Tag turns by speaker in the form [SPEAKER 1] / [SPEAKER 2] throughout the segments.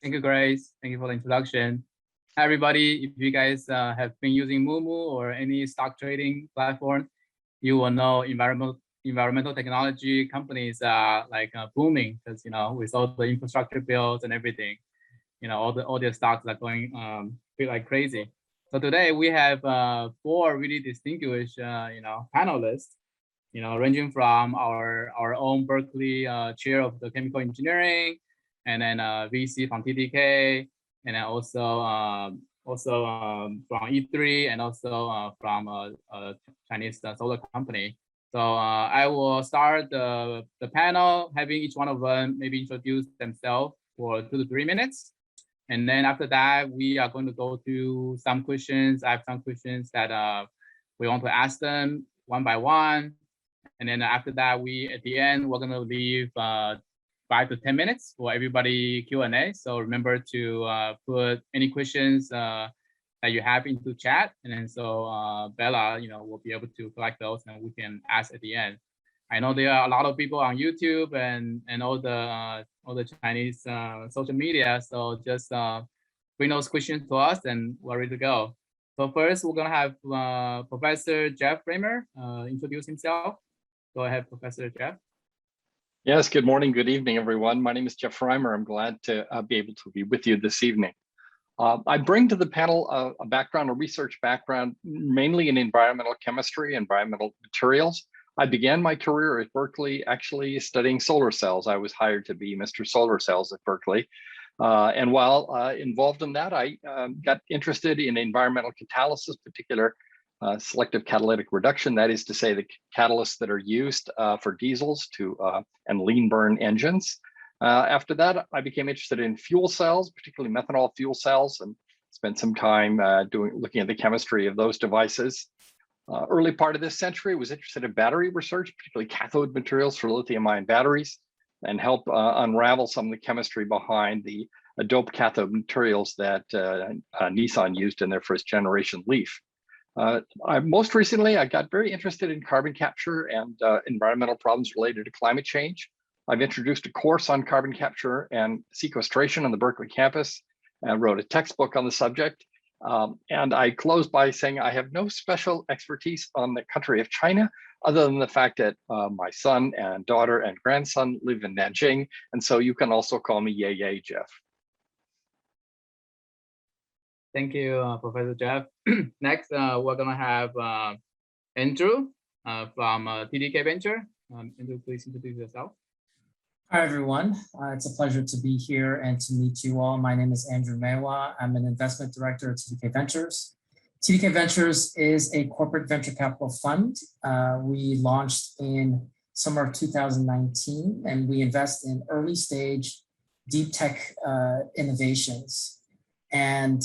[SPEAKER 1] Thank you, Grace. Thank you for the introduction. Hi, everybody. If you guys have been using Moomoo or any stock trading platform, you will know environmental technology companies are like booming because with all the infrastructure bills and everything, all the stocks are going feel like crazy. So today we have 4 really distinguished panelists, ranging from our own Berkeley chair of the chemical engineering, and then VC from TDK, and then also from E3, and also from a Chinese solar company. So I will start the panel, having each one of them maybe introduce themselves for 2 to 3 minutes. And then after that, we are going to go through some questions. I have some questions that we want to ask them one by one. And then after that, at the end, we're going to leave 5 to 10 minutes for everybody Q&A. So remember to put any questions that you have into chat. And then so Bella, will be able to collect those and we can ask at the end. I know there are a lot of people on YouTube and all the Chinese social media. So just bring those questions to us and we're ready to go. So first, we're going to have Professor Jeff Framer introduce himself. Go ahead, Professor Jeff.
[SPEAKER 2] Yes, good morning, good evening, everyone. My name is Jeff Reimer. I'm glad to be able to be with you this evening. I bring to the panel a research background, mainly in environmental chemistry, environmental materials. I began my career at Berkeley actually studying solar cells. I was hired to be Mr. Solar Cells at Berkeley. And while involved in that, I got interested in environmental catalysis, particular selective catalytic reduction, that is to say the catalysts that are used for diesels and lean burn engines. After that, I became interested in fuel cells, particularly methanol fuel cells, and spent some time looking at the chemistry of those devices. Early part of this century, was interested in battery research, particularly cathode materials for lithium-ion batteries, and help unravel some of the chemistry behind the doped cathode materials that Nissan used in their first generation Leaf. Most recently, I got very interested in carbon capture and environmental problems related to climate change. I've introduced a course on carbon capture and sequestration on the Berkeley campus and wrote a textbook on the subject. And I close by saying I have no special expertise on the country of China, other than the fact that my son and daughter and grandson live in Nanjing. And so you can also call me Ye, Jeff.
[SPEAKER 1] Thank you, Professor Jeff. Next, we're going to have Andrew from TDK Venture. Andrew, please introduce yourself.
[SPEAKER 3] Hi, everyone. It's a pleasure to be here and to meet you all. My name is Andrew Mewa. I'm an investment director at TDK Ventures. TDK Ventures is a corporate venture capital fund. We launched in summer of 2019, and we invest in early stage deep tech innovations. And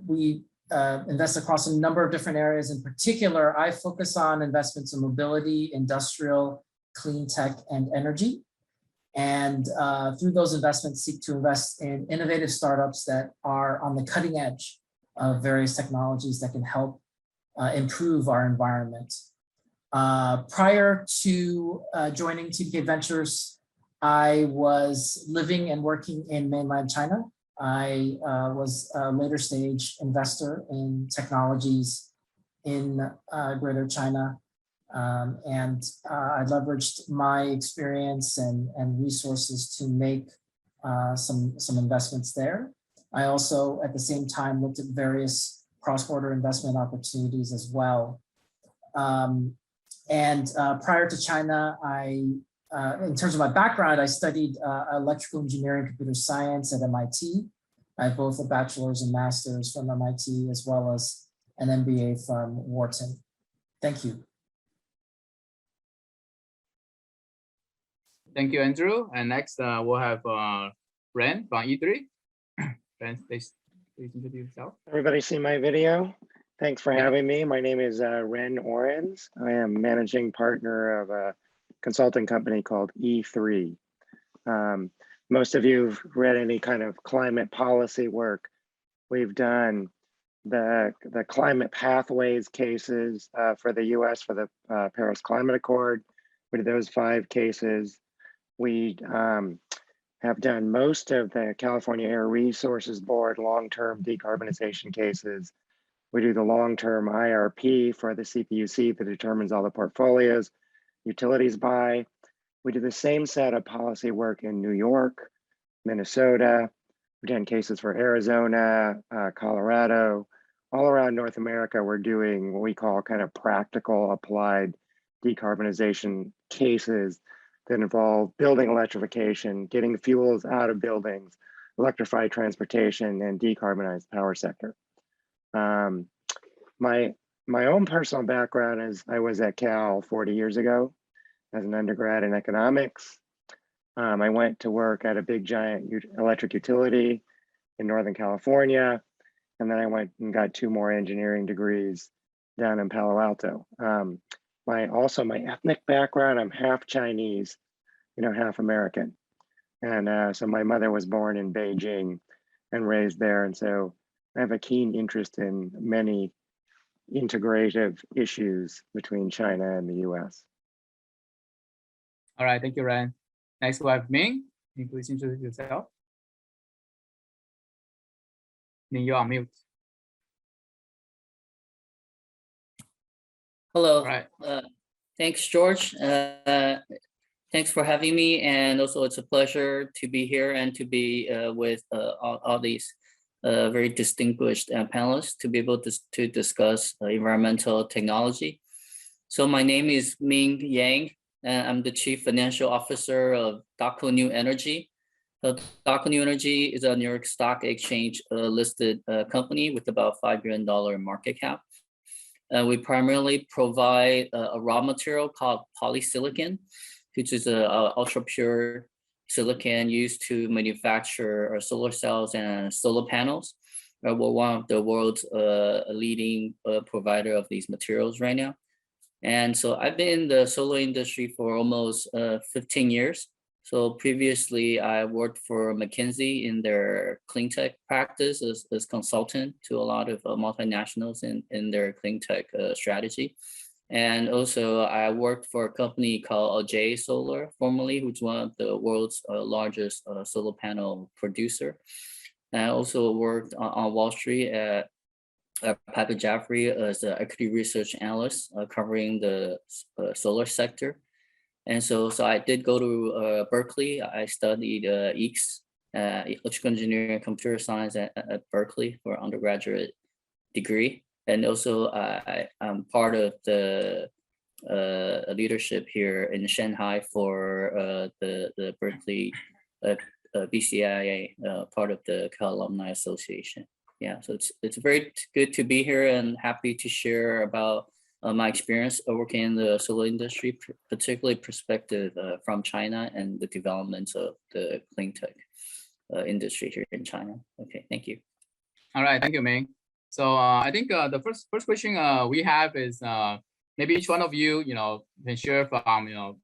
[SPEAKER 3] we invest across a number of different areas. In particular, I focus on investments in mobility, industrial, clean tech, and energy. And through those investments, seek to invest in innovative startups that are on the cutting edge of various technologies that can help improve our environment. Prior to joining TDK Ventures, I was living and working in mainland China. I was a later stage investor in technologies in Greater China. And I leveraged my experience and resources to make some investments there. I also, at the same time, looked at various cross-border investment opportunities as well. Prior to China, in terms of my background, I studied electrical engineering, computer science at MIT. I have both a bachelor's and master's from MIT, as well as an MBA from Wharton. Thank you.
[SPEAKER 1] Thank you, Andrew. And next, we'll have Ren from E3. Ren, please introduce yourself.
[SPEAKER 4] Everybody see my video? Thanks for having me. My name is Ren Orens. I am managing partner of a consulting company called E3. Most of you have read any kind of climate policy work. We've done the climate pathways cases for the US for the Paris Climate Accord. We did those 5 cases. We have done most of the California Air Resources Board long-term decarbonization cases. We do the long-term IRP for the CPUC that determines all the portfolios utilities buy. We do the same set of policy work in New York, Minnesota. We've done cases for Arizona, Colorado. All around North America, we're doing what we call kind of practical applied decarbonization cases that involve building electrification, getting fuels out of buildings, electrified transportation, and decarbonized power sector. My own personal background is I was at Cal 40 years ago as an undergrad in economics. I went to work at a big giant electric utility in Northern California. And then I went and got 2 more engineering degrees down in Palo Alto. Also my ethnic background, I'm half Chinese, half American. And so my mother was born in Beijing and raised there. And so I have a keen interest in many integrative issues between China and the US.
[SPEAKER 1] All right, thank you, Ren. Next we have Ming. Can you please introduce yourself? Ming, you're on mute.
[SPEAKER 5] Hello.
[SPEAKER 1] All right.
[SPEAKER 5] Thanks, George. Thanks for having me. And also it's a pleasure to be here and to be with all these very distinguished panelists to be able to discuss environmental technology. So my name is Ming Yang, and I'm the Chief Financial Officer of Daqo New Energy. Daqo New Energy is a New York Stock Exchange listed company with about $5 billion market cap. We primarily provide a raw material called polysilicon, which is an ultra pure silicon used to manufacture solar cells and solar panels. We're one of the world's leading provider of these materials right now. And so I've been in the solar industry for almost 15 years. So previously I worked for McKinsey in their clean tech practice as consultant to a lot of multinationals in their clean tech strategy. And also I worked for a company called J Solar, formerly, which is one of the world's largest solar panel producer. And I also worked on Wall Street at Piper Jaffray as an equity research analyst covering the solar sector. And so I did go to Berkeley. I studied EECS, electrical engineering and computer science at Berkeley for undergraduate degree. And also I'm part of the leadership here in Shanghai for the Berkeley BCIA, part of the Cal Alumni Association. Yeah, so it's very good to be here and happy to share about my experience working in the solar industry, particularly perspective from China and the developments of the clean tech industry here in China. Okay, thank you.
[SPEAKER 1] All right, thank you, Ming. So I think the first question we have is maybe each one of you, can share from your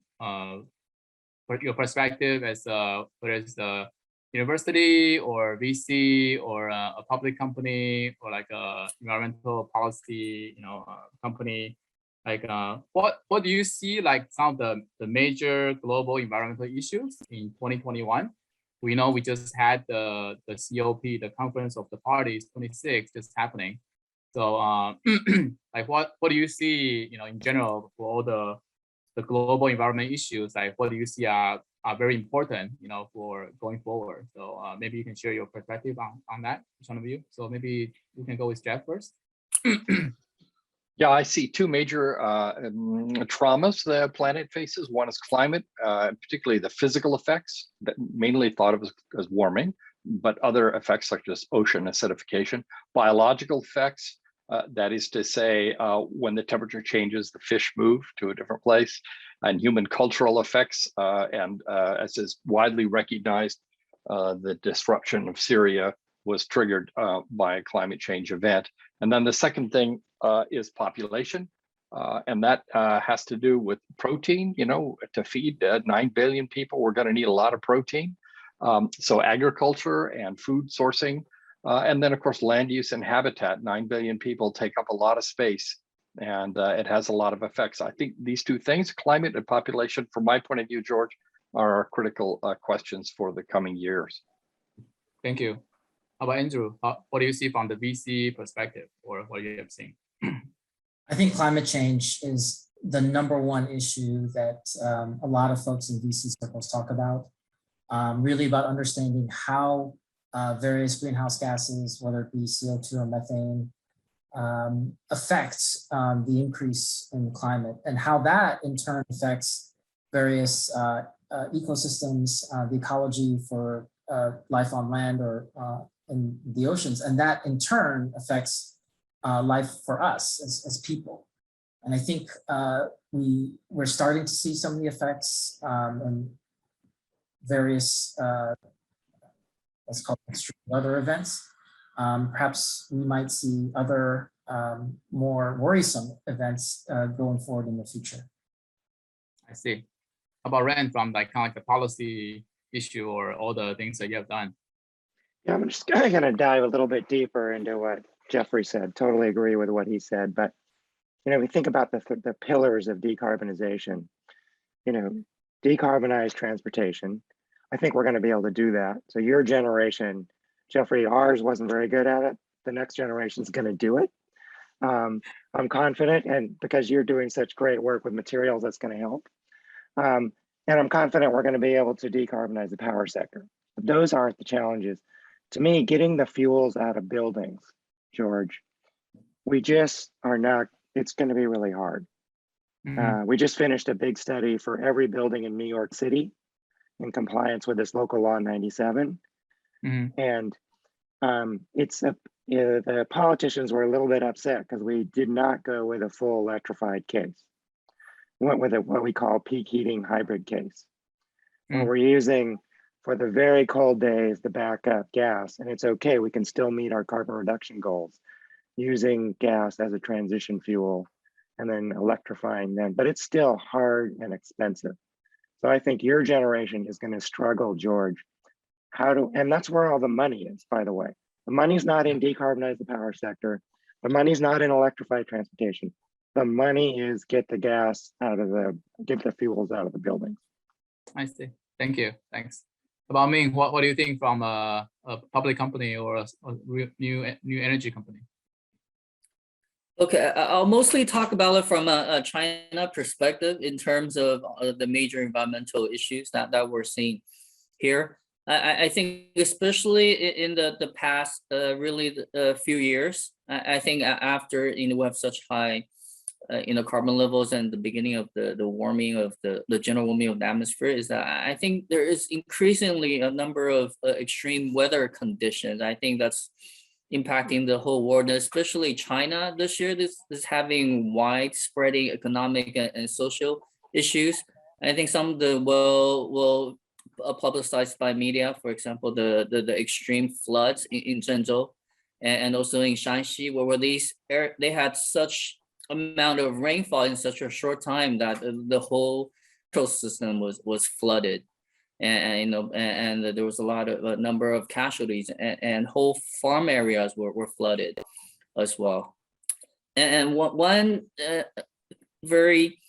[SPEAKER 1] perspective as whether it's the university or VC or a public company or like a environmental policy, company. Like what do you see like some of the major global environmental issues in 2021? We know we just had the COP, the Conference of the Parties 26 just happening. So like what do you see, in general for all the global environment issues? Like what do you see are very important, for going forward? So maybe you can share your perspective on that, each one of you. So maybe we can go with Jeff first.
[SPEAKER 2] Yeah, I see 2 major traumas the planet faces. One is climate, particularly the physical effects that mainly thought of as warming, but other effects such as ocean acidification, biological effects, that is to say, when the temperature changes, the fish move to a different place, and human cultural effects, and as is widely recognized, the disruption of Syria was triggered by a climate change event. And then the second thing is population, and that has to do with protein. To feed 9 billion people, we're going to need a lot of protein. So agriculture and food sourcing, and then of course land use and habitat. 9 billion people take up a lot of space, and it has a lot of effects. I think these 2 things, climate and population, from my point of view, George, are our critical questions for the coming years.
[SPEAKER 1] Thank you. How about Andrew? What do you see from the VC perspective, or what you have seen?
[SPEAKER 3] I think climate change is the #1 issue that a lot of folks in VC circles talk about, really about understanding how various greenhouse gases, whether it be CO2 or methane, affects the increase in climate, and how that in turn affects various ecosystems, the ecology for life on land or in the oceans, and that in turn affects life for us as people. And I think we're starting to see some of the effects in various, let's call it extreme weather events. Perhaps we might see other more worrisome events going forward in the future.
[SPEAKER 1] I see. How about Ren, from like kind of like the policy issue or all the things that you have done?
[SPEAKER 4] Yeah, I'm just going to dive a little bit deeper into what Jeffrey said. Totally agree with what he said. But, we think about the pillars of decarbonization, decarbonize transportation. I think we're going to be able to do that. So your generation, Jeffrey, ours wasn't very good at it. The next generation is going to do it. I'm confident, and because you're doing such great work with materials, that's going to help. And I'm confident we're going to be able to decarbonize the power sector. But those aren't the challenges. To me, getting the fuels out of buildings, George, we just are not, it's going to be really hard. We just finished a big study for every building in New York City in compliance with this local law 97. And the politicians were a little bit upset because we did not go with a full electrified case. We went with what we call peak heating hybrid case, where we're using, for the very cold days, the backup gas, and it's okay, we can still meet our carbon reduction goals using gas as a transition fuel and then electrifying them, but it's still hard and expensive. So I think your generation is going to struggle, George. And that's where all the money is, by the way. The money's not in decarbonize the power sector. The money's not in electrified transportation. The money is get the fuels out of the buildings.
[SPEAKER 1] I see. Thank you. Thanks. About Ming, what do you think from a public company or a new energy company?
[SPEAKER 5] Okay, I'll mostly talk about it from a China perspective in terms of the major environmental issues that we're seeing here. I think especially in the past really few years, I think after we have such high carbon levels and the beginning of the warming of the general warming of the atmosphere, is that I think there is increasingly a number of extreme weather conditions. I think that's impacting the whole world, especially China this year. This is having widespread economic and social issues. I think some of the well publicized by media, for example, the extreme floods in Zhengzhou and also in Shanxi, where they had such amount of rainfall in such a short time that the whole ecosystem was flooded. And there was a number of casualties, and whole farm areas were flooded as well. And one very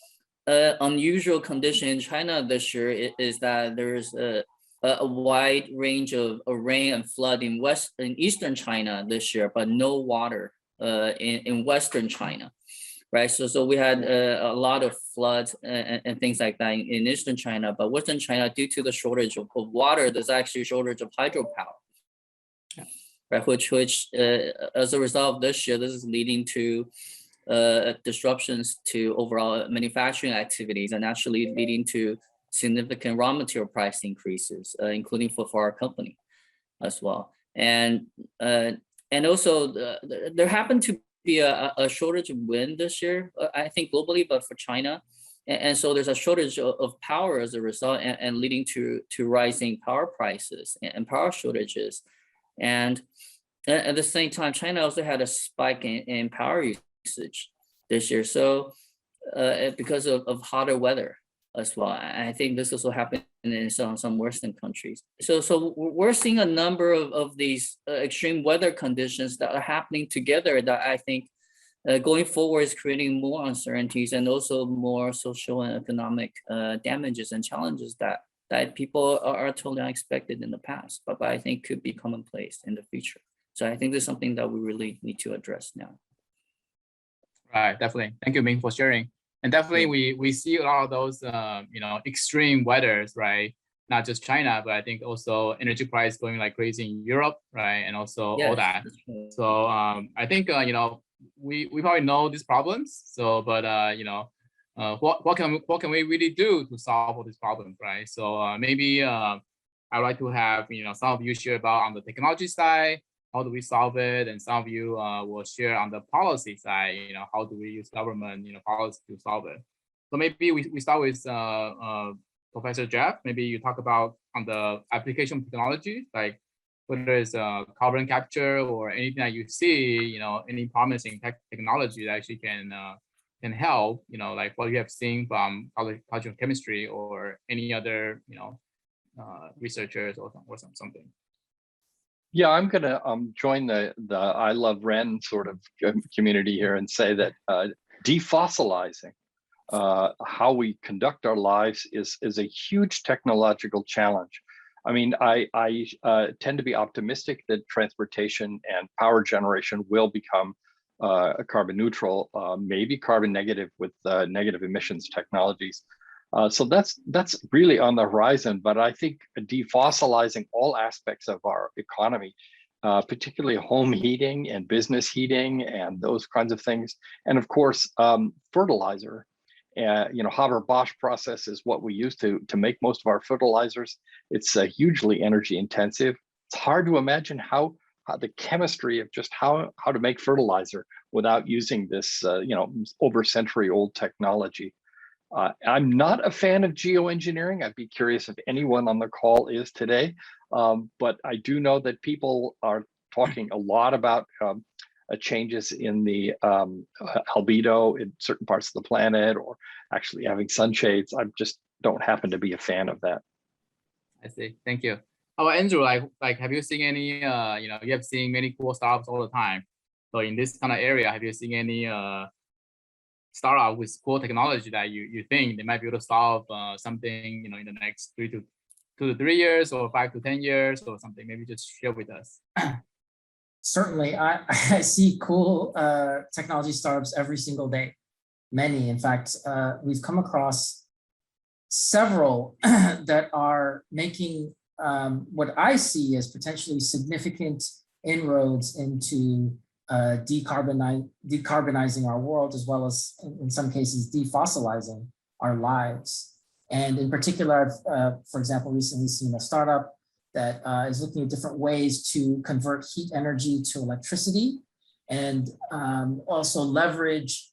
[SPEAKER 5] unusual condition in China this year is that there's a wide range of rain and flood in eastern China this year, but no water in western China. Right, so we had a lot of floods and things like that in eastern China, but western China, due to the shortage of water, there's actually a shortage of hydropower, right? Which as a result of this year, this is leading to disruptions to overall manufacturing activities and actually leading to significant raw material price increases, including for our company as well. And also there happened to be a shortage of wind this year, I think globally, but for China. And so there's a shortage of power as a result, and leading to rising power prices and power shortages. And at the same time, China also had a spike in power usage this year. So because of hotter weather as well. I think this also happened in some Western countries. So we're seeing a number of these extreme weather conditions that are happening together that I think going forward is creating more uncertainties and also more social and economic damages and challenges that that people are totally unexpected in the past, but I think could be commonplace in the future. So I think this is something that we really need to address now.
[SPEAKER 1] Right, definitely. Thank you, Ming, for sharing. And definitely, we see a lot of those, extreme weathers, right? Not just China, but I think also energy price going like crazy in Europe, right? And also all that. So I think we probably know these problems. So, but what can we really do to solve all these problems, right? So maybe I'd like to have some of you share about on the technology side, how do we solve it, and some of you will share on the policy side, how do we use government policy to solve it. So maybe we start with Professor Jeff. Maybe you talk about on the application technology, like whether it's carbon capture or anything that you see, any promising technology that actually can help, like what you have seen from College of Chemistry or any other, researchers or something.
[SPEAKER 2] Yeah, I'm going to join the I Love Ren sort of community here and say that defossilizing how we conduct our lives is a huge technological challenge. I mean, I tend to be optimistic that transportation and power generation will become carbon neutral, maybe carbon negative with negative emissions technologies. So that's really on the horizon, but I think defossilizing all aspects of our economy, particularly home heating and business heating and those kinds of things, and of course fertilizer. Haber-Bosch process is what we use to make most of our fertilizers. It's hugely energy intensive. It's hard to imagine how the chemistry of just how to make fertilizer without using this over century old technology. I'm not a fan of geoengineering. I'd be curious if anyone on the call is today, but I do know that people are talking a lot about changes in the albedo in certain parts of the planet, or actually having sunshades. I just don't happen to be a fan of that.
[SPEAKER 1] I see. Thank you. How about Andrew? Like, have you seen any? You have seen many cool startups all the time. So in this kind of area, have you seen any startup with cool technology that you think they might be able to solve something, in the next 2 to 3 years or 5 to 10 years or something? Maybe just share with us.
[SPEAKER 3] Certainly, I see cool technology startups every single day. Many, in fact, we've come across several that are making what I see as potentially significant inroads into decarbonizing our world, as well as in some cases defossilizing our lives. And in particular, I've, for example, recently seen a startup that is looking at different ways to convert heat energy to electricity, and also leverage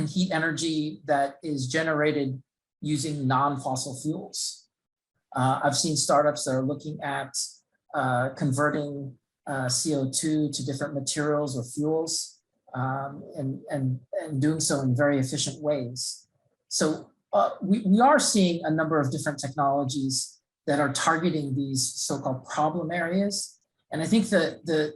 [SPEAKER 3] heat energy that is generated using non-fossil fuels. I've seen startups that are looking at converting CO2 to different materials or fuels, and doing so in very efficient ways. So we are seeing a number of different technologies that are targeting these so-called problem areas. And I think that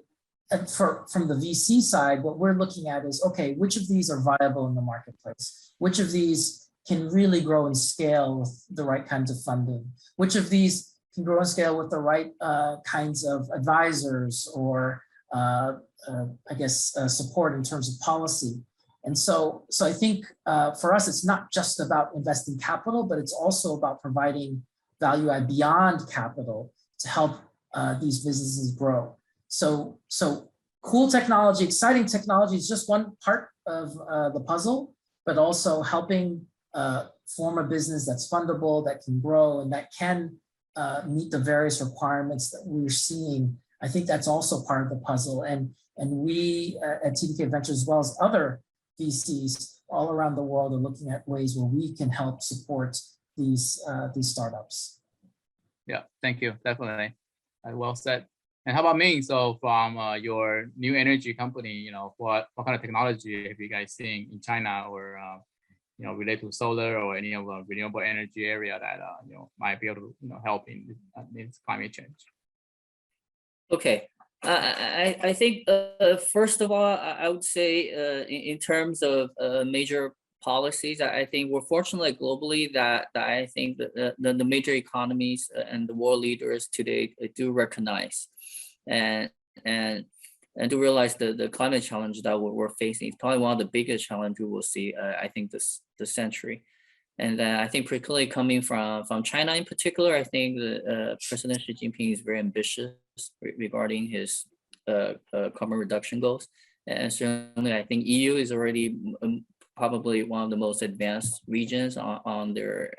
[SPEAKER 3] from the VC side, what we're looking at is, okay, which of these are viable in the marketplace? Which of these can really grow and scale with the right kinds of funding? Which of these can grow and scale with the right kinds of advisors or support in terms of policy? And so I think for us, it's not just about investing capital, but it's also about providing value add beyond capital to help these businesses grow. So cool technology, exciting technology is just one part of the puzzle, but also helping form a business that's fundable, that can grow, and that can meet the various requirements that we're seeing. I think that's also part of the puzzle. And we at TDK Ventures, as well as other VCs all around the world, are looking at ways where we can help support these startups.
[SPEAKER 1] Yeah, thank you. Definitely. Well said. And how about Ming? So from your new energy company, what kind of technology have you guys seen in China or related to solar or any of the renewable energy area that might be able to help in this climate change?
[SPEAKER 5] Okay, I think first of all, I would say in terms of major policies, I think we're fortunate globally that I think that the major economies and the world leaders today do recognize and to realize the climate challenge that we're facing is probably one of the biggest challenges we will see, I think, this century. And I think particularly coming from China in particular, I think the President Xi Jinping is very ambitious regarding his carbon reduction goals. And certainly I think EU is already probably one of the most advanced regions on their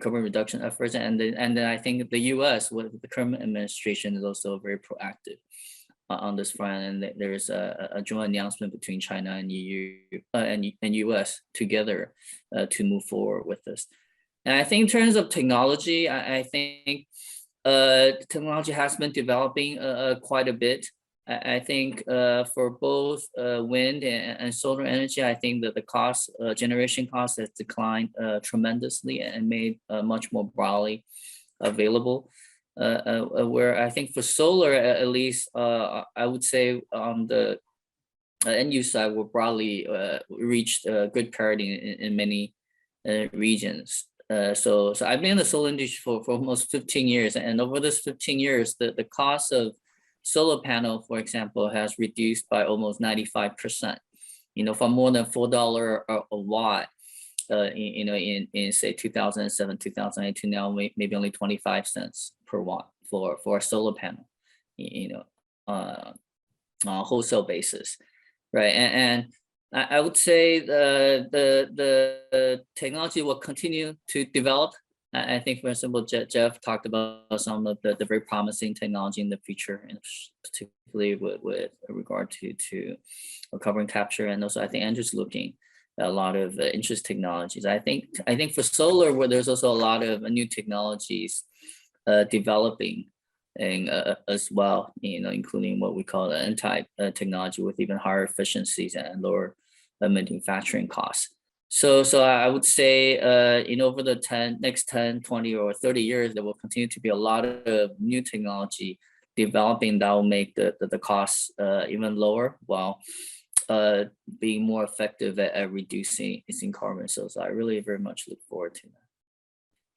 [SPEAKER 5] carbon reduction efforts. And then I think the US with the current administration is also very proactive on this front, and there's a joint announcement between China and EU and US together to move forward with this. And I think in terms of technology, I think technology has been developing quite a bit. I think for both wind and solar energy, I think that the cost, generation cost has declined tremendously and made much more broadly available. Where I think for solar, at least, I would say on the end use side, we're broadly reached good parity in many regions. So I've been in the solar industry for almost 15 years, and over this 15 years, the cost of solar panel, for example, has reduced by almost 95%. From more than $4 a watt. In say 2007, 2008 to now, maybe only 25 cents per watt for a solar panel, on a wholesale basis, right? And I would say the technology will continue to develop. I think, for example, Jeff talked about some of the very promising technology in the future, and particularly with regard to carbon capture, and also I think Andrew's looking a lot of interest technologies. I think for solar, where there's also a lot of new technologies developing and as well, including what we call the N-type technology with even higher efficiencies and lower manufacturing costs. So I would say over the next 10, 20, or 30 years, there will continue to be a lot of new technology developing that will make the costs even lower, while being more effective at reducing carbon. So I really very much look forward to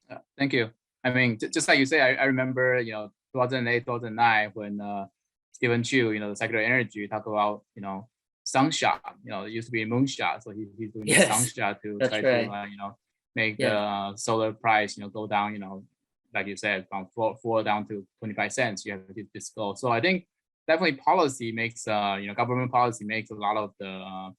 [SPEAKER 5] that.
[SPEAKER 1] Thank you. I mean, just like you say, I remember 2008, 2009 when Stephen Chu, the Secretary of Energy, talked about sunshot. It used to be moonshot, so he's doing the sunshot to try to make the solar price go down. Like you said, from 4 down to 25 cents. You have to disclose. So I think definitely policy makes government policy makes a lot of the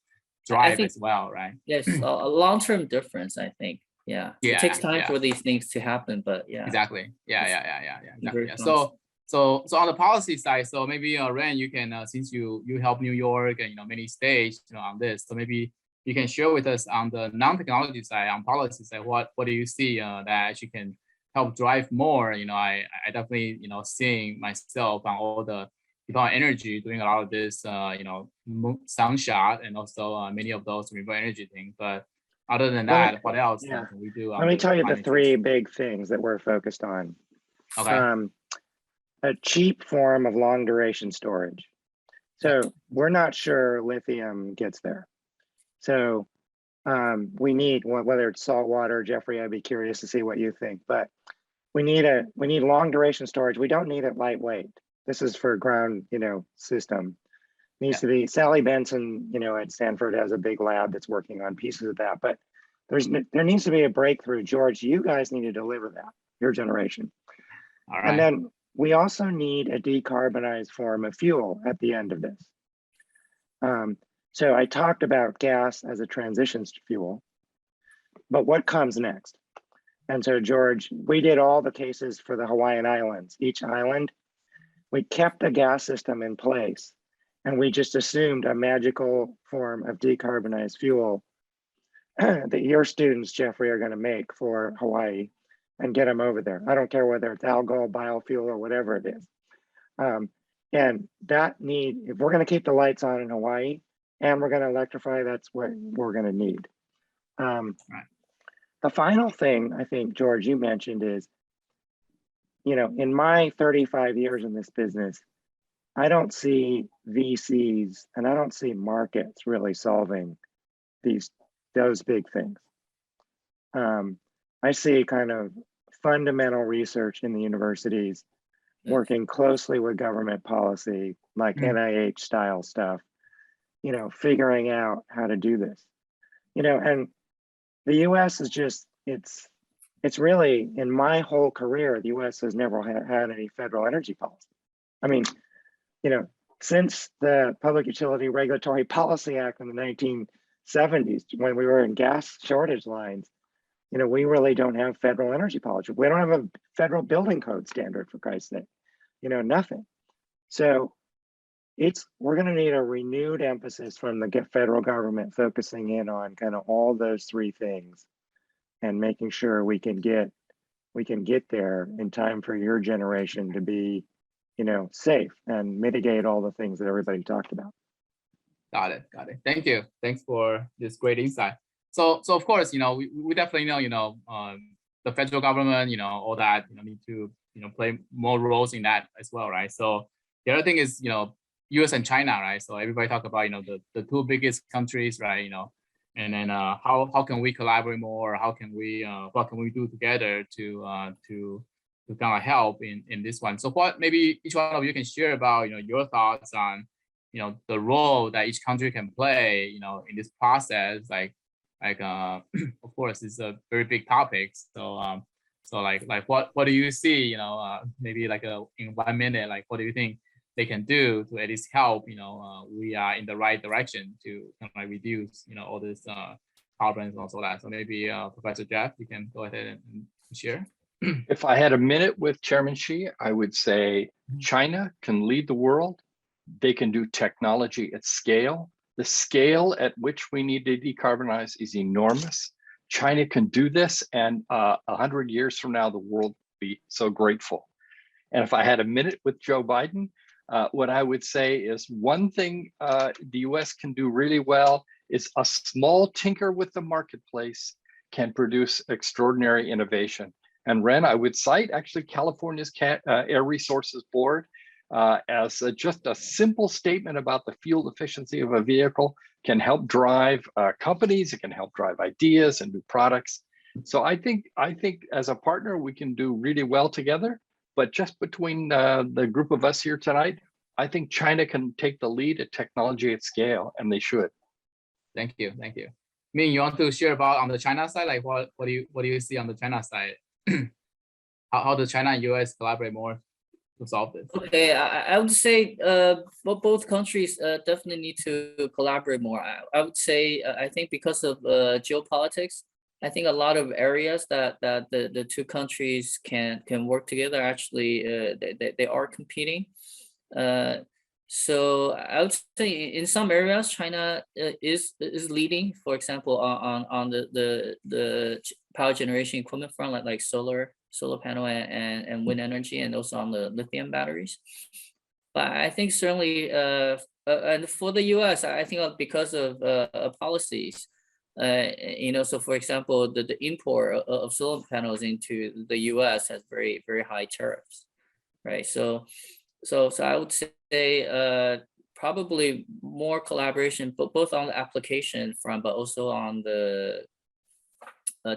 [SPEAKER 1] drive as well, right?
[SPEAKER 5] Yes, a long-term difference, I think. Yeah, it takes time for these things to happen, but yeah.
[SPEAKER 1] Exactly. Exactly. So on the policy side, so maybe Ren, you can since you help New York and many states on this, so maybe you can share with us on the non-technology side, on policy side, what do you see that actually can help drive more? I definitely seeing myself on all the Department of Energy doing a lot of this sunshot and also many of those renewable energy things, but other than that, what else can we do?
[SPEAKER 4] Let me tell you the 3 big things that we're focused on.
[SPEAKER 1] Okay.
[SPEAKER 4] A cheap form of long duration storage. So we're not sure lithium gets there. So we need, whether it's salt water, Jeffrey, I'd be curious to see what you think, but we need long duration storage. We don't need it lightweight. This is for ground, system. Needs to be, Sally Benson, at Stanford has a big lab that's working on pieces of that, but there needs to be a breakthrough. George, you guys need to deliver that, your generation.
[SPEAKER 1] All right.
[SPEAKER 4] And then we also need a decarbonized form of fuel at the end of this. So I talked about gas as a transition fuel, but what comes next? And so George, we did all the cases for the Hawaiian Islands. Each island, we kept the gas system in place, and we just assumed a magical form of decarbonized fuel that your students, Jeffrey, are gonna make for Hawaii and get them over there. I don't care whether it's algal, biofuel, or whatever it is. And that if we're gonna keep the lights on in Hawaii and we're gonna electrify, that's what we're gonna need.
[SPEAKER 1] Right.
[SPEAKER 4] The final thing I think, George, you mentioned is, in my 35 years in this business, I don't see VCs and I don't see markets really solving those big things. I see kind of fundamental research in the universities working closely with government policy, like NIH style stuff, figuring out how to do this, and the US is just, it's really, in my whole career, the US has never had any federal energy policy. I mean, since the Public Utility Regulatory Policy Act in the 1970s, when we were in gas shortage lines, we really don't have federal energy policy. We don't have a federal building code standard, for Christ's sake, nothing. So we're going to need a renewed emphasis from the federal government focusing in on kind of all those three things and making sure we can get there in time for your generation to be, safe and mitigate all the things that everybody talked about.
[SPEAKER 1] Got it. Thank you. Thanks for this great insight. So of course, we definitely know, the federal government, all that, need to, play more roles in that as well, right? So the other thing is, US and China, right? So everybody talk about, the two biggest countries, right? And then how can we collaborate more? How can we, what can we do together to kind of help in this one? So what maybe each one of you can share about, your thoughts on, the role that each country can play, in this process, like of course it's a very big topic. So like what do you see, maybe like in 1 minute, like what do you think they can do to at least help, we are in the right direction to kind of reduce, all this carbon and also that. So maybe Professor Jeff, you can go ahead and share.
[SPEAKER 2] If I had a minute with Chairman Xi, I would say China can lead the world. They can do technology at scale. The scale at which we need to decarbonize is enormous. China can do this, and 100 years from now, the world will be so grateful. And if I had a minute with Joe Biden, what I would say is one thing the US can do really well is a small tinker with the marketplace can produce extraordinary innovation. And Ren, I would cite actually California's Air Resources Board as just a simple statement about the fuel efficiency of a vehicle can help drive companies, it can help drive ideas and new products. So I think as a partner, we can do really well together. But just between the group of us here tonight, I think China can take the lead at technology at scale, and they should.
[SPEAKER 1] Thank you. Ming, you want to share about on the China side, like what do you see on the China side? how does China and US collaborate more to solve this?
[SPEAKER 5] Okay, I would say both countries definitely need to collaborate more. I would say I think because of geopolitics, I think a lot of areas that the two countries can work together. Actually, they are competing. So I would say in some areas China is leading. For example, on the power generation equipment front, like solar panel and wind energy, and also on the lithium batteries. But I think certainly and for the US, I think because of policies. So for example, the import of solar panels into the US has very, very high tariffs, right? So I would say probably more collaboration, but both on the application front, but also on the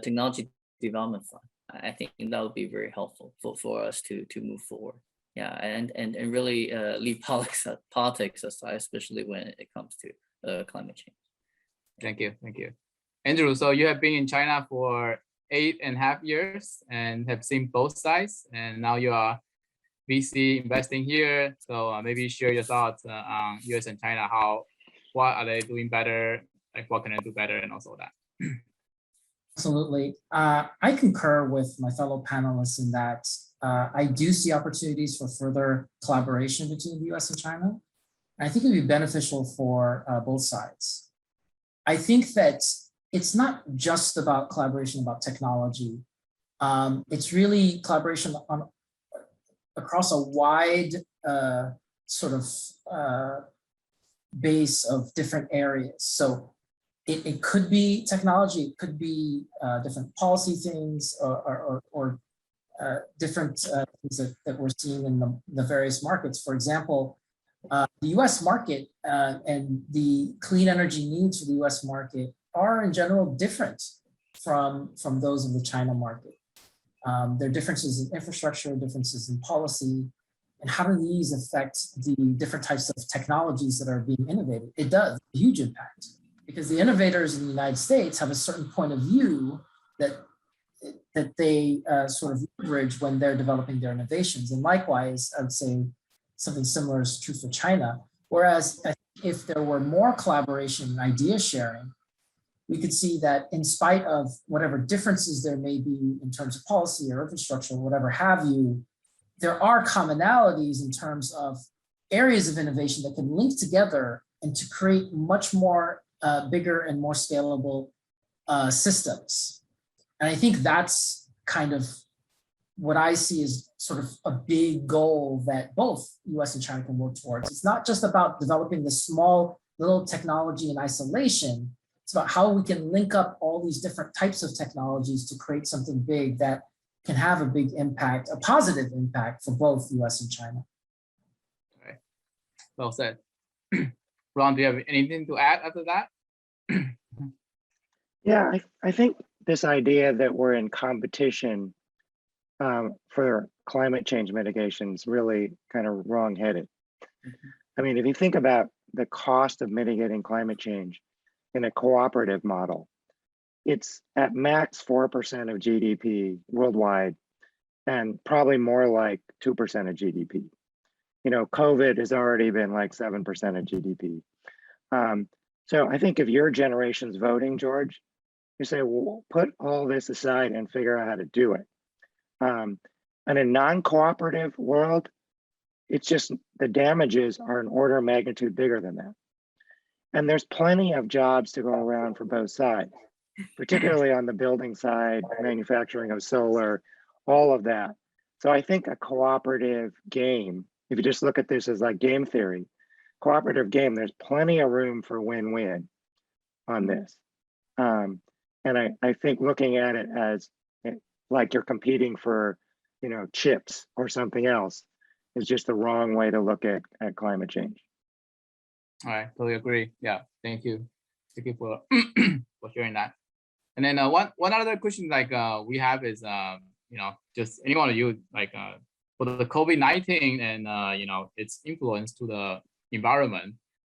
[SPEAKER 5] technology development front. I think that would be very helpful for us to move forward. Yeah, and really leave politics aside, especially when it comes to climate change.
[SPEAKER 1] Thank you. Andrew, so you have been in China for 8.5 years and have seen both sides, and now you are VC investing here. So maybe share your thoughts on US and China. What are they doing better? Like what can I do better, and also that.
[SPEAKER 3] Absolutely. I concur with my fellow panelists in that I do see opportunities for further collaboration between the US and China. I think it would be beneficial for both sides. I think that it's not just about collaboration about technology. It's really collaboration across a wide sort of base of different areas. So it could be technology, it could be different policy things or different things that we're seeing in the various markets. For example, the US market and the clean energy needs for the US market are in general different from those of the China market. There are differences in infrastructure, differences in policy, and how do these affect the different types of technologies that are being innovated? It does, a huge impact, because the innovators in the United States have a certain point of view that they sort of leverage when they're developing their innovations. And likewise, I would say something similar is true for China. Whereas if there were more collaboration and idea sharing, we could see that in spite of whatever differences there may be in terms of policy or infrastructure, or whatever have you, there are commonalities in terms of areas of innovation that can link together and to create much more bigger and more scalable systems. And I think that's kind of what I see as sort of a big goal that both US and China can work towards. It's not just about developing the small little technology in isolation. It's about how we can link up all these different types of technologies to create something big that can have a big impact, a positive impact for both US and China.
[SPEAKER 1] Okay. Well said. Ron, do you have anything to add after that?
[SPEAKER 4] Yeah, I think this idea that we're in competition for climate change mitigation is really kind of wrong-headed. I mean, if you think about the cost of mitigating climate change in a cooperative model, it's at max 4% of GDP worldwide, and probably more like 2% of GDP. You know, COVID has already been like 7% of GDP. So I think if your generation's voting, George, you say, well, put all this aside and figure out how to do it. In a non-cooperative world, it's just the damages are an order of magnitude bigger than that. And there's plenty of jobs to go around for both sides, particularly on the building side, manufacturing of solar, all of that. So I think a cooperative game, if you just look at this as like game theory, cooperative game, there's plenty of room for win-win on this. And I think looking at it as like you're competing for, you know, chips or something else is just the wrong way to look at climate change.
[SPEAKER 1] All right, totally agree. Yeah, thank you. Thank you for for sharing that. And then one other question like we have is you know, just anyone of you like for the COVID-19 and you know, its influence to the environment.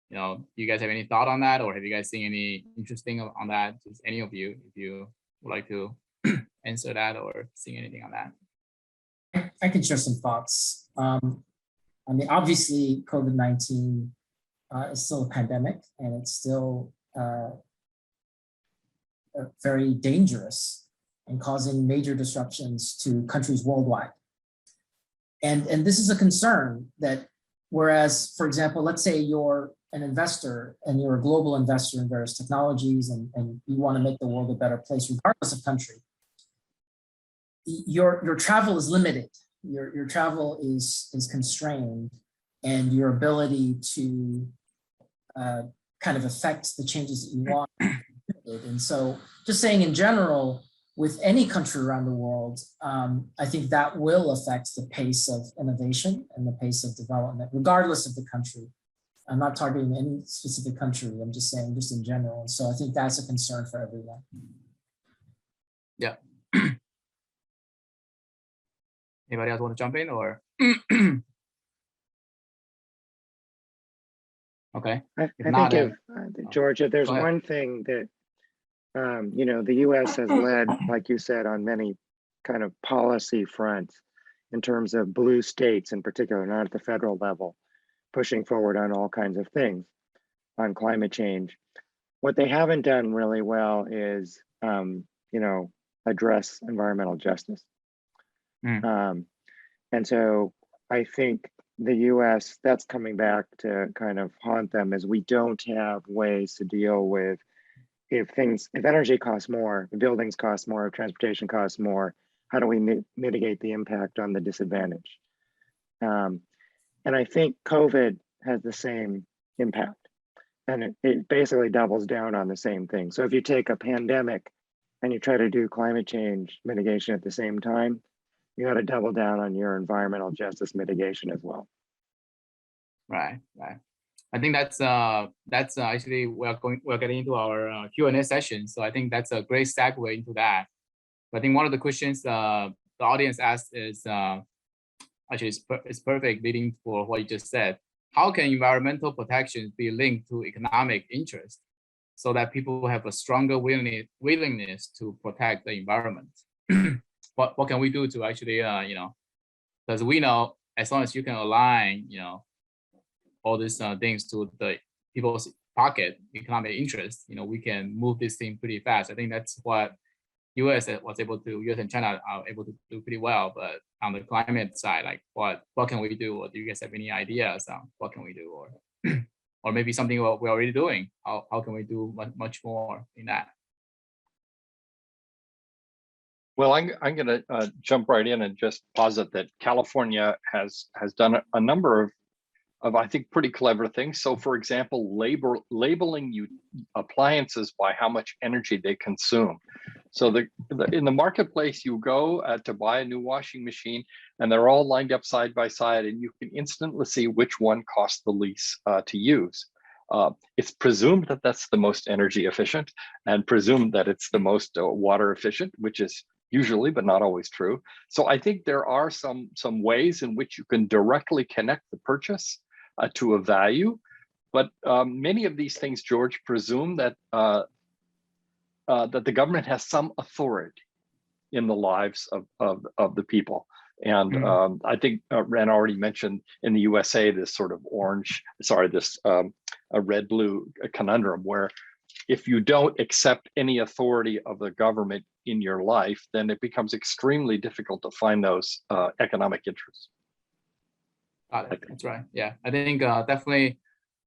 [SPEAKER 1] You know, do you guys have any thought on that, or have you guys seen any interesting on that? Just any of you, if you would like to answer that or see anything on that.
[SPEAKER 3] I can share some thoughts. I mean, obviously, COVID-19 is still a pandemic, and it's still very dangerous and causing major disruptions to countries worldwide. And this is a concern that, whereas, for example, let's say you're an investor and you're a global investor in various technologies and you want to make the world a better place, regardless of country, your travel is limited. Your travel is constrained, and your ability to kind of affect the changes that you want. And so just saying in general, with any country around the world, I think that will affect the pace of innovation and the pace of development, regardless of the country. I'm not targeting any specific country. I'm just saying just in general. And so I think that's a concern for everyone.
[SPEAKER 1] Yeah. Anybody else want to jump in or? Okay.
[SPEAKER 4] I think if, George, if there's one thing that, you know, the US has led, like you said, on many kind of policy fronts in terms of blue states in particular, not at the federal level, pushing forward on all kinds of things on climate change. What they haven't done really well is, you know, address environmental justice. And so I think the US, that's coming back to kind of haunt them, as we don't have ways to deal with if energy costs more, if buildings cost more, if transportation costs more, how do we mitigate the impact on the disadvantaged? And I think COVID has the same impact, and it basically doubles down on the same thing. So if you take a pandemic and you try to do climate change mitigation at the same time, you got to double down on your environmental justice mitigation as well.
[SPEAKER 1] Right, right. I think that's actually we're getting into our Q&A session. So I think that's a great segue into that. I think one of the questions the audience asked is actually it's perfect leading for what you just said. How can environmental protections be linked to economic interest so that people have a stronger willingness to protect the environment? What can we do to actually, because we know as long as you can align, all these things to the people's pocket economic interest, we can move this thing pretty fast. I think that's what US and China are able to do pretty well. But on the climate side, like what can we do? Or do you guys have any ideas on what can we do? Or or maybe something we're already doing? How can we do much more in that?
[SPEAKER 2] Well, I'm going to jump right in and just posit that California has done a number of I think pretty clever things. So, for example, labeling appliances by how much energy they consume. So in the marketplace, you go to buy a new washing machine, and they're all lined up side by side, and you can instantly see which one costs the least to use. It's presumed that that's the most energy efficient, and presumed that it's the most water efficient, which is usually, but not always true. So I think there are some ways in which you can directly connect the purchase to a value, but many of these things, George, presume that that the government has some authority in the lives of the people. And I think Ren already mentioned in the USA this sort of a red-blue conundrum where if you don't accept any authority of the government in your life, then it becomes extremely difficult to find those economic interests.
[SPEAKER 1] Got it. That's right. Yeah, I think definitely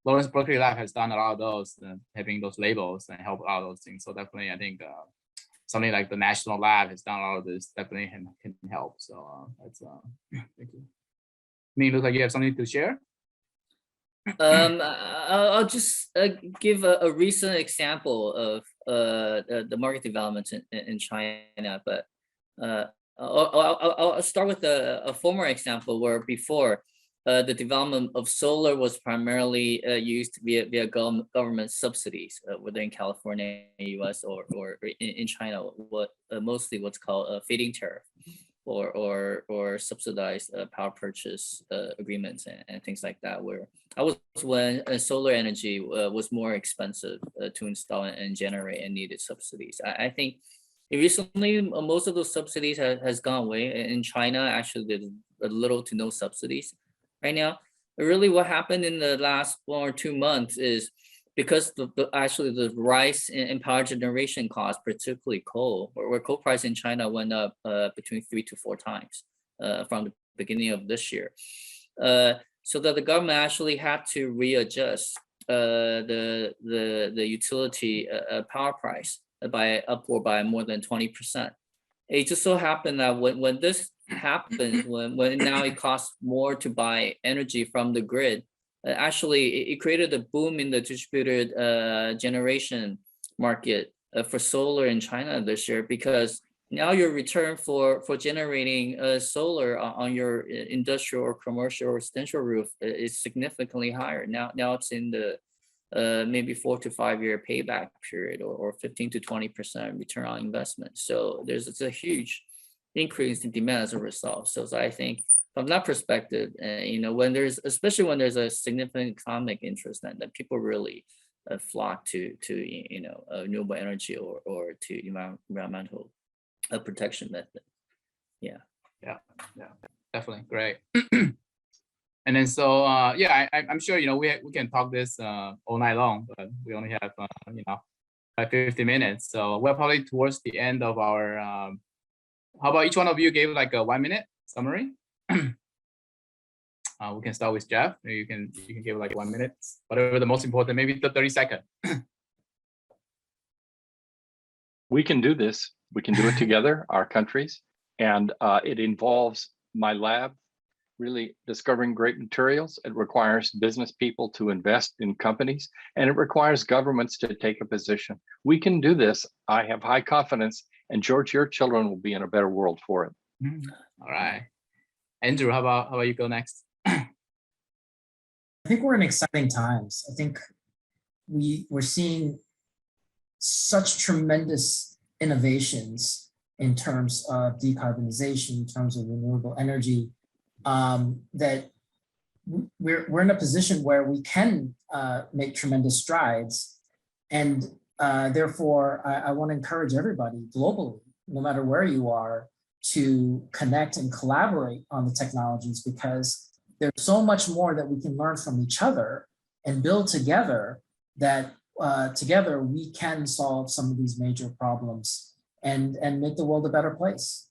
[SPEAKER 1] Lawrence Berkeley Lab has done a lot of those, having those labels and help out those things. So definitely, I think something like the National Lab has done a lot of this. Definitely can help. So that's thank you. Me, look like you have something to share.
[SPEAKER 5] I'll just give a recent example of the market developments in China, but I'll start with a former example where before the development of solar was primarily used via government subsidies within California, US, or in China, mostly what's called a feed-in tariff, or subsidized power purchase agreements and things like that, where I was when solar energy was more expensive to install and generate and needed subsidies. I think recently most of those subsidies has gone away. In China, actually, there's little to no subsidies right now. But really, what happened in the last 1 or 2 months is because the rise in power generation costs, particularly coal, where coal price in China went up between 3 to 4 times from the beginning of this year, so that the government actually had to readjust the utility power price upward by more than 20%. It just so happened that when this happened, when now it costs more to buy energy from the grid, actually it created a boom in the distributed generation market for solar in China this year, because now your return for generating solar on your industrial or commercial or residential roof is significantly higher. Now it's in the maybe 4 to 5 year payback period, or 15 to 20% return on investment. So it's a huge increase in demand as a result. So I think from that perspective, especially when there's a significant economic interest, then people really flock to renewable energy or to environmental protection method. Yeah,
[SPEAKER 1] Definitely great. And then so I'm sure we can talk this all night long, but we only have like 50 minutes, so we're probably towards the end of our. How about each one of you gave like a 1 minute summary? We can start with Jeff. Maybe you can give like 1 minute, whatever the most important, maybe the 30 seconds.
[SPEAKER 2] We can do this. We can do it together, our countries, and it involves my lab really discovering great materials. It requires business people to invest in companies, and it requires governments to take a position. We can do this. I have high confidence, and George, your children will be in a better world for it.
[SPEAKER 1] All right, Andrew, how about you go next?
[SPEAKER 3] I think we're in exciting times. I think we're seeing such tremendous innovations in terms of decarbonization, in terms of renewable energy, that we're in a position where we can make tremendous strides. And therefore, I want to encourage everybody globally, no matter where you are, to connect and collaborate on the technologies, because there's so much more that we can learn from each other and build together, that together we can solve some of these major problems and make the world a better place.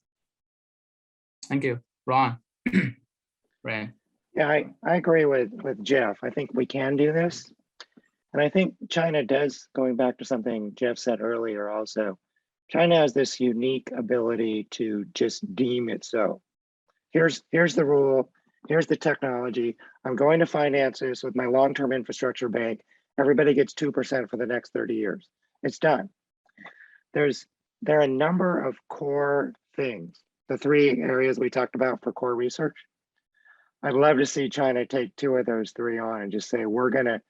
[SPEAKER 1] Thank you, Ron. Ran.
[SPEAKER 4] Yeah, I agree with Jeff. I think we can do this. And I think China does, going back to something Jeff said earlier also, China has this unique ability to just deem it so. Here's the rule, here's the technology. I'm going to finance this with my long-term infrastructure bank. Everybody gets 2% for the next 30 years. It's done. There are a number of core things, the 3 areas we talked about for core research. I'd love to see China take 2 of those 3 on and just say, we're gonna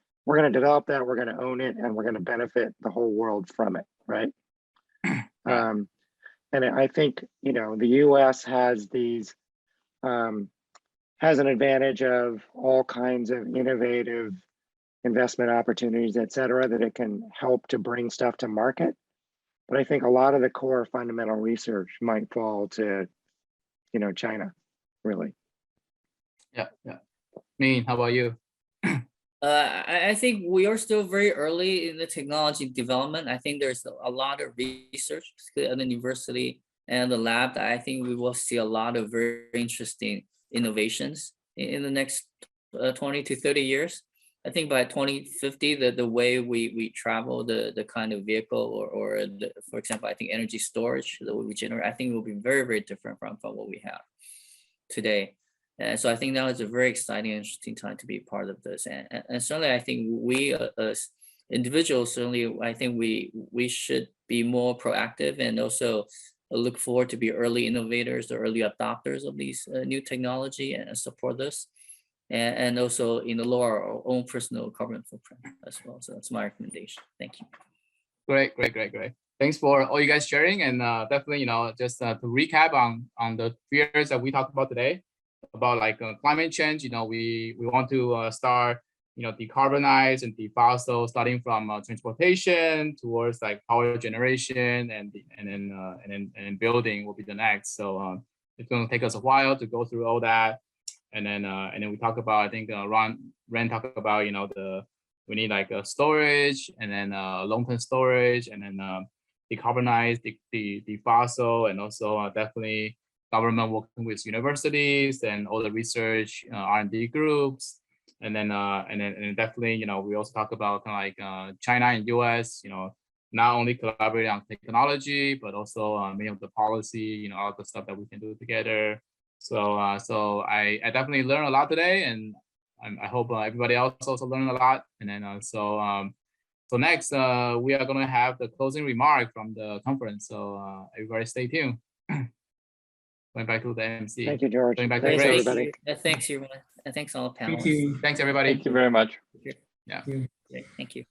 [SPEAKER 4] develop that, we're gonna own it, and we're gonna benefit the whole world from it, right? And I think, you know, the US has these, has an advantage of all kinds of innovative investment opportunities, et cetera, that it can help to bring stuff to market. But I think a lot of the core fundamental research might fall to, you know, China, really.
[SPEAKER 1] Yeah. Min, how about you?
[SPEAKER 5] I think we are still very early in the technology development. I think there's a lot of research at the university and the lab that I think we will see a lot of very interesting innovations in the next 20 to 30 years. I think by 2050, the way we travel, the kind of vehicle or for example, I think energy storage that we generate, I think will be very, very different from what we have today. And so I think now is a very exciting, interesting time to be part of this. And certainly I think we as individuals, certainly I think we should be more proactive and also look forward to be early innovators or early adopters of these new technology and support this. And also lower our own personal carbon footprint as well. So that's my recommendation. Thank you.
[SPEAKER 1] Great. Thanks for all you guys sharing, and definitely, you know, just to recap on the fears that we talked about today about like climate change. You know, we want to start, you know, decarbonize and defossil, starting from transportation towards like power generation, and then building will be the next. So it's going to take us a while to go through all that. And then we talk about, I think Ren talked about, you know, we need like a storage, and then long-term storage, and then decarbonize the fossil, and also definitely government working with universities and all the research R&D groups, and then definitely, you know, we also talk about kind of like China and US, you know, not only collaborating on technology, but also many of the policy, you know, all the stuff that we can do together. So I definitely learned a lot today, and I hope everybody else also learned a lot. And then so next we are going to have the closing remark from the conference. So everybody stay tuned. Going back to the MC.
[SPEAKER 4] Thank you, George.
[SPEAKER 1] Going back to
[SPEAKER 4] Thanks,
[SPEAKER 1] Grace.
[SPEAKER 4] everybody.
[SPEAKER 5] Thanks, everyone. And thanks all the panelists.
[SPEAKER 3] Thank you.
[SPEAKER 1] Thanks, everybody.
[SPEAKER 2] Thank you very much.
[SPEAKER 1] Yeah.
[SPEAKER 5] Great. Thank you.